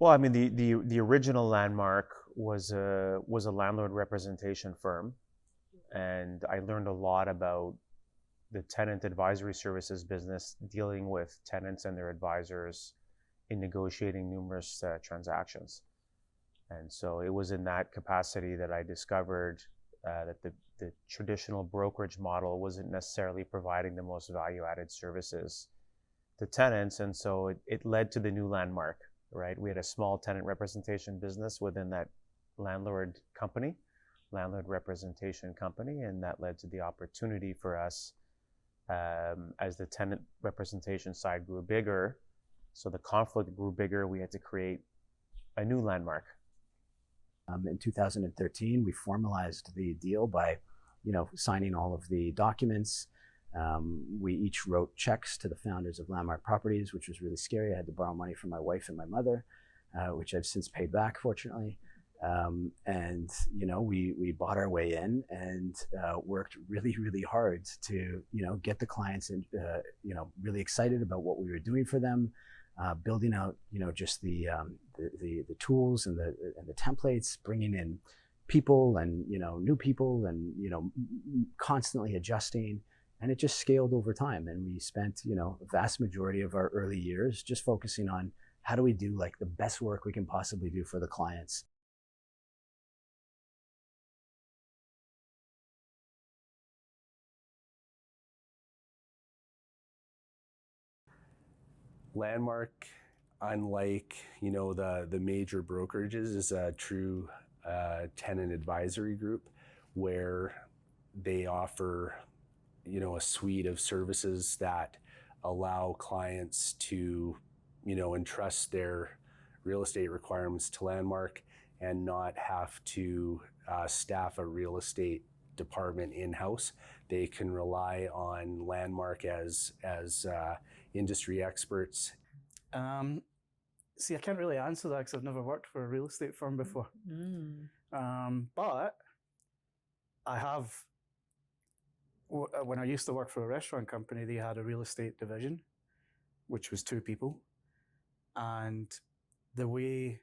Well, I mean, the original Landmark was a landlord representation firm, and I learned a lot about the tenant advisory services business, dealing with tenants and their advisors in negotiating numerous transactions. And so it was in that capacity that I discovered that the traditional brokerage model wasn't necessarily providing the most value-added services to tenants, and so it led to the new Landmark, right? We had a small tenant representation business within that landlord representation company, and that led to the opportunity for us as the tenant representation side grew bigger, so the conflict grew bigger, we had to create a new Landmark. In 2013, we formalized the deal by, signing all of the documents. We each wrote checks to the founders of Landmark Properties, which was really scary. I had to borrow money from my wife and my mother, which I've since paid back, fortunately. And we bought our way in and worked really, really hard to get the clients and really excited about what we were doing for them, building out just the tools and the templates, bringing in people and new people and constantly adjusting. And it just scaled over time. And we spent a vast majority of our early years just focusing on how do we do like the best work we can possibly do for the clients. Landmark, unlike the major brokerages, is a true tenant advisory group where they offer a suite of services that allow clients to entrust their real estate requirements to Landmark and not have to staff a real estate department in-house. They can rely on Landmark as industry experts. See, I can't really answer that because I've never worked for a real estate firm before. But I have, when I used to work for a restaurant company, they had a real estate division, which was 2 people. And the way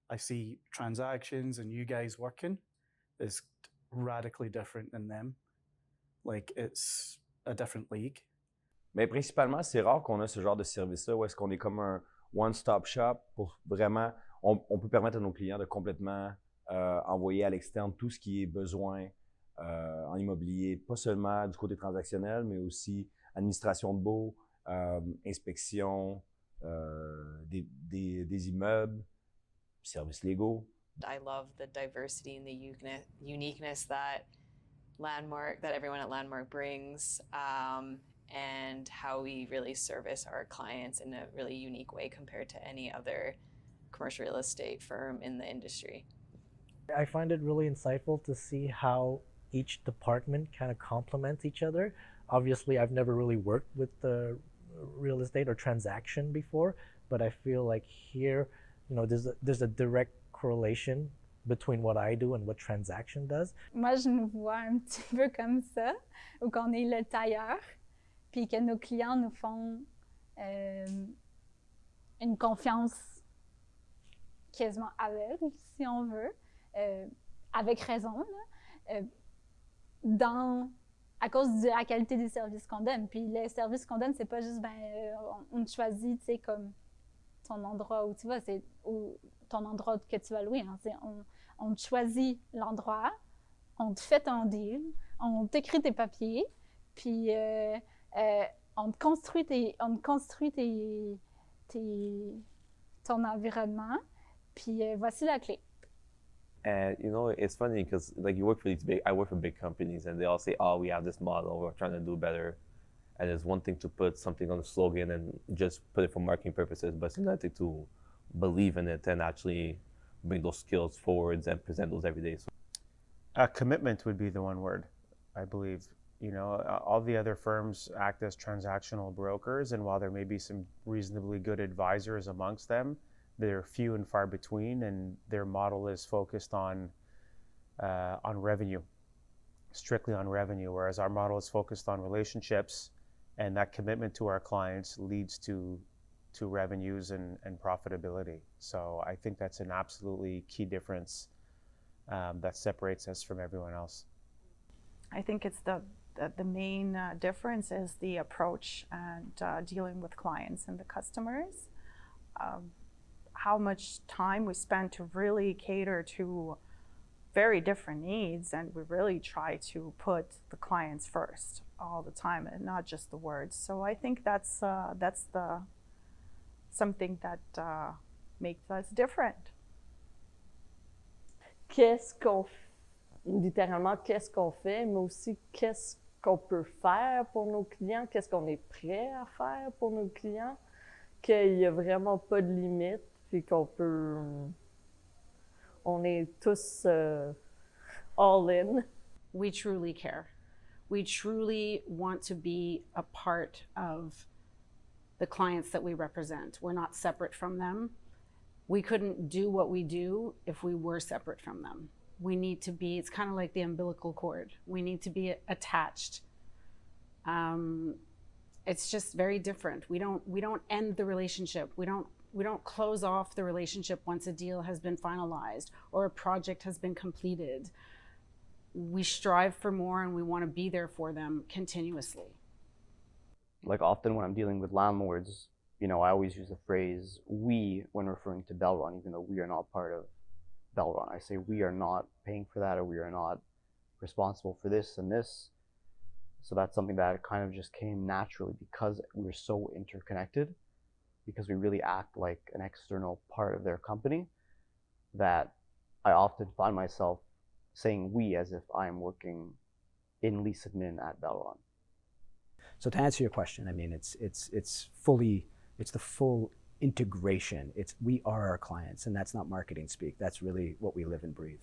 I see transactions and you guys working is radically different than them. Like, it's a different league. Mais principalement, c'est rare qu'on a ce genre de service-là où est-ce qu'on est comme un one-stop shop pour vraiment, on peut permettre à nos clients de complètement envoyer à l'externe tout ce qui est besoin en immobilier, pas seulement du côté transactionnel, mais aussi administration de baux, inspection des immeubles, services légaux. I love the diversity and the uniqueness that everyone at Landmark brings, and how we really service our clients in a really unique way compared to any other commercial real estate firm in the industry. I find it really insightful to see how each department kind of complements each other. Obviously, I've never really worked with the real estate or transaction before, but I feel like here, there's a direct correlation between what I do and what transaction does. Moi, je nous vois un petit peu comme ça, où qu'on est le tailleur, puis que nos clients nous font une confiance quasiment aveugle, si on veut, avec raison, là, à cause de la qualité des services qu'on donne. Puis les services qu'on donne, c'est pas juste, on te choisit, tu sais, comme ton endroit où tu vas, c'est ton endroit que tu vas louer. Hein, on te choisit l'endroit, on te fait ton deal, on t'écrit tes papiers, puis on te construit ton environnement, puis voici la clé. And it's funny because like I work for big companies and they all say, oh, we have this model, we're trying to do better. And it's one thing to put something on the slogan and just put it for marketing purposes, but it's another thing to believe in it and actually bring those skills forwards and present those every day. Commitment would be the one word, I believe. All the other firms act as transactional brokers, and while there may be some reasonably good advisors amongst them, they're few and far between, and their model is focused on revenue, strictly on revenue, whereas our model is focused on relationships, and that commitment to our clients leads to revenues and profitability. So I think that's an absolutely key difference that separates us from everyone else. I think it's the main difference is the approach and dealing with clients and the customers. How much time we spend to really cater to very different needs, and we really try to put the clients first all the time and not just the words. So I think that's the something that makes us different. Littéralement, qu'est-ce qu'on fait, mais aussi qu'est-ce qu'on peut faire pour nos clients, qu'est-ce qu'on est prêt à faire pour nos clients, qu'il n'y a vraiment pas de limite, puis on est tous all in. We truly care. We truly want to be a part of the clients that we represent. We're not separate from them. We couldn't do what we do if we were separate from them. We need to be, it's kind of like the umbilical cord. We need to be attached. It's just very different. We don't end the relationship. We don't close off the relationship once a deal has been finalized or a project has been completed. We strive for more and we want to be there for them continuously. Like often when I'm dealing with landlords, I always use the phrase we when referring to Belron, even though we are not part of Belron. I say we are not paying for that, or we are not responsible for this and this. So that's something that kind of just came naturally because we're so interconnected, because we really act like an external part of their company, that I often find myself saying we as if I'm working in lease admin at Belron. So to answer your question, I mean, it's the full integration. We are our clients, and that's not marketing speak. That's really what we live and breathe.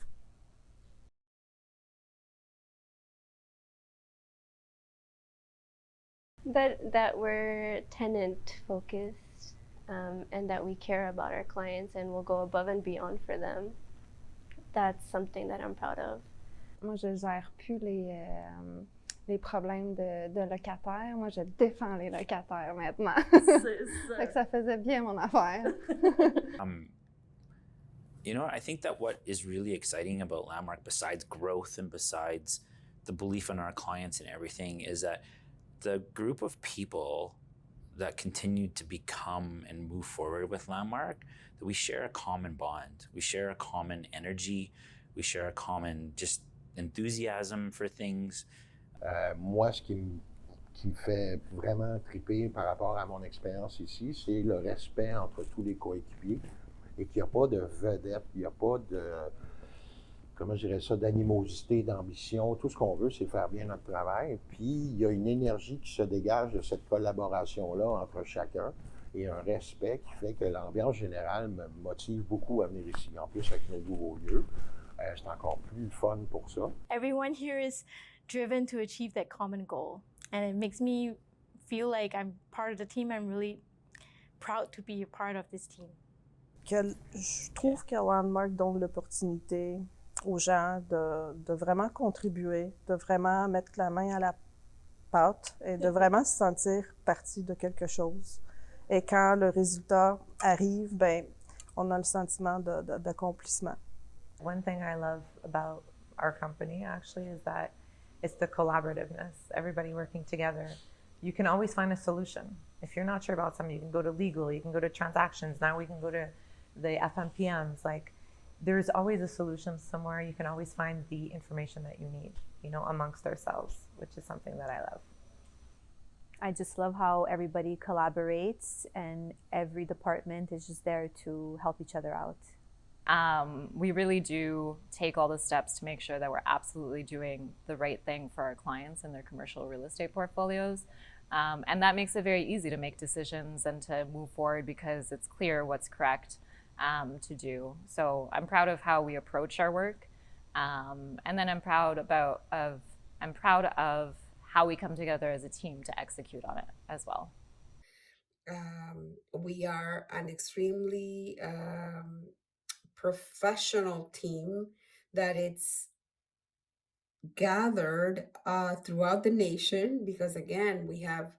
That we're tenant focused, and that we care about our clients and will go above and beyond for them. That's something that I'm proud of. Moi, je gère plus les problèmes de locataires. Moi, je défends les locataires maintenant. Fait que ça faisait bien mon affaire. I think that what is really exciting about Landmark, besides growth and besides the belief in our clients and everything, is that the group of people that continue to become and move forward with Landmark, that we share a common bond. We share a common energy. We share a common just enthusiasm for things. Moi, ce qui me fait vraiment triper par rapport à mon expérience ici, c'est le respect entre tous les coéquipiers et qu'il n'y a pas de vedette, il n'y a pas de, comment je dirais ça, d'animosité, d'ambition. Tout ce qu'on veut, c'est faire bien notre travail. Puis, il y a une énergie qui se dégage de cette collaboration-là entre chacun et un respect qui fait que l'ambiance générale me motive beaucoup à venir ici. En plus, avec nos nouveaux lieux, c'est encore plus fun pour ça. Everyone here is driven to achieve that common goal, and it makes me feel like I'm part of the team. I'm really proud to be a part of this team. Je trouve que Landmark donne l'opportunité aux gens de vraiment contribuer, de vraiment mettre la main à la pâte et de vraiment se sentir partie de quelque chose. Et quand le résultat arrive, on a le sentiment d'accomplissement. One thing I love about our company actually is that it's the collaborativeness, everybody working together. You can always find a solution. If you're not sure about something, you can go to legal, you can go to transactions. Now we can go to the FMPMs. Like, there's always a solution somewhere. You can always find the information that you need, amongst ourselves, which is something that I love. I just love how everybody collaborates and every department is just there to help each other out. We really do take all the steps to make sure that we're absolutely doing the right thing for our clients and their commercial real estate portfolios. And that makes it very easy to make decisions and to move forward because it's clear what's correct to do. So I'm proud of how we approach our work. And then I'm proud of how we come together as a team to execute on it as well. We are an extremely professional team that it's gathered throughout the nation, because again, we have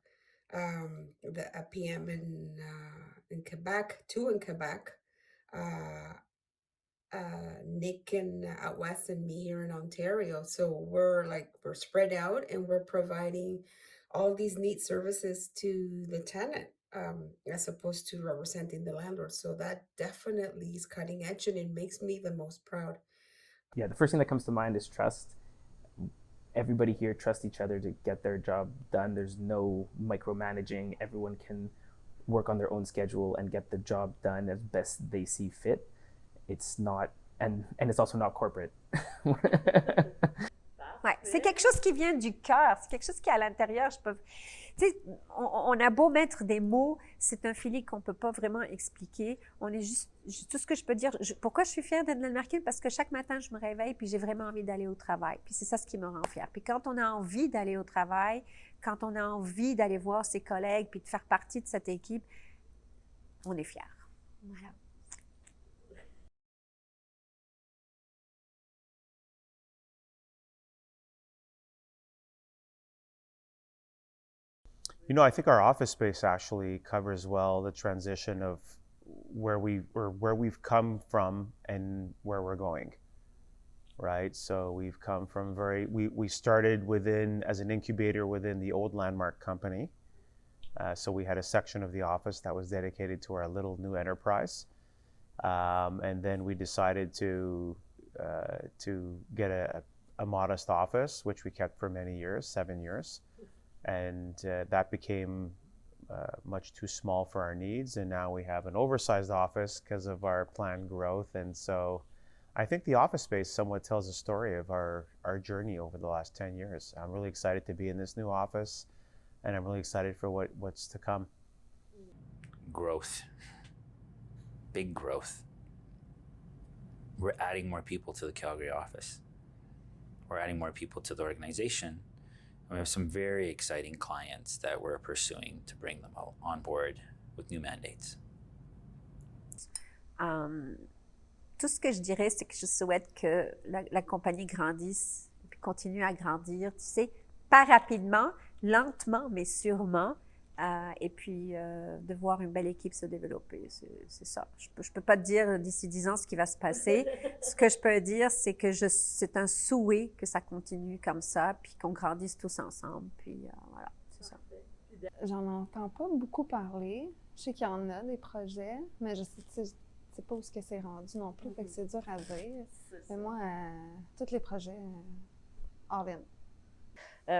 a PM in Quebec, two in Quebec, Nick out west, and me here in Ontario. So we're spread out, and we're providing all these neat services to the tenant, as opposed to representing the landlord. So that definitely is cutting edge, and it makes me the most proud. Yeah, the first thing that comes to mind is trust. Everybody here trusts each other to get their job done. There's no micromanaging. Everyone can work on their own schedule and get the job done as best they see fit. It's not, and it's also not corporate. Ouais, c'est quelque chose qui vient du cœur, c'est quelque chose qui est à l'intérieur. On a beau mettre des mots, c'est un feeling qu'on ne peut pas vraiment expliquer. On est juste tout ce que je peux dire. Pourquoi je suis fière d'être Landmarkian? Parce que chaque matin, je me réveille puis j'ai vraiment envie d'aller au travail. Puis c'est ça ce qui me rend fière. Puis quand on a envie d'aller au travail, quand on a envie d'aller voir ses collègues puis de faire partie de cette équipe, on est fier. Voilà. You know, I think our office space actually covers well the transition of where we've come from and where we're going, right? So we've come from we started as an incubator within the old Landmark company. So we had a section of the office that was dedicated to our little new enterprise. And then we decided to get a modest office, which we kept for many years, 7 years. And that became much too small for our needs, and now we have an oversized office because of our planned growth. And so I think the office space somewhat tells a story of our journey over the last 10 years. I'm really excited to be in this new office, and I'm really excited for what's to come. Growth. Big growth. We're adding more people to the Calgary office. We're adding more people to the organization. We have some very exciting clients that we're pursuing to bring them on board with new mandates. Tout ce que je dirais, c'est que je souhaite que la compagnie grandisse et puis continue à grandir, tu sais, pas rapidement, lentement, mais sûrement, et puis de voir une belle équipe se développer. C'est ça. Je peux pas te dire d'ici 10 ans ce qui va se passer. Ce que je peux dire, c'est que c'est un souhait que ça continue comme ça, puis qu'on grandisse tous ensemble. Puis voilà, c'est ça. J'en entends pas beaucoup parler. Je sais qu'il y en a des projets, mais je sais pas où ce que c'est rendu non plus, fait que c'est dur à dire. Mais moi, tous les projets, all in.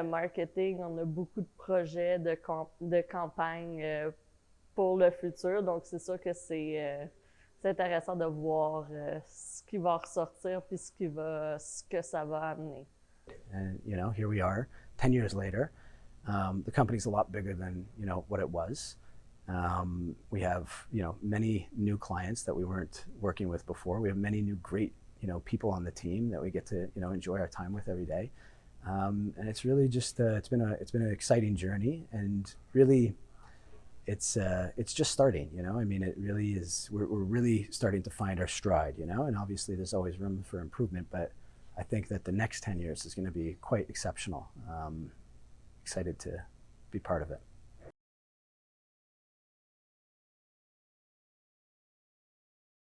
Marketing, on a beaucoup de projets de campagne pour le futur, donc c'est sûr que c'est intéressant de voir ce qui va ressortir puis ce que ça va amener. And you know, here we are, 10 years later. The company's a lot bigger than what it was. We have many new clients that we weren't working with before. We have many new great people on the team that we get to enjoy our time with every day. And it's really just it's been an exciting journey, and really it's just starting. I mean, it really is. We're really starting to find our stride. And obviously there's always room for improvement, but I think that the next 10 years is going to be quite exceptional. Excited to be part of it.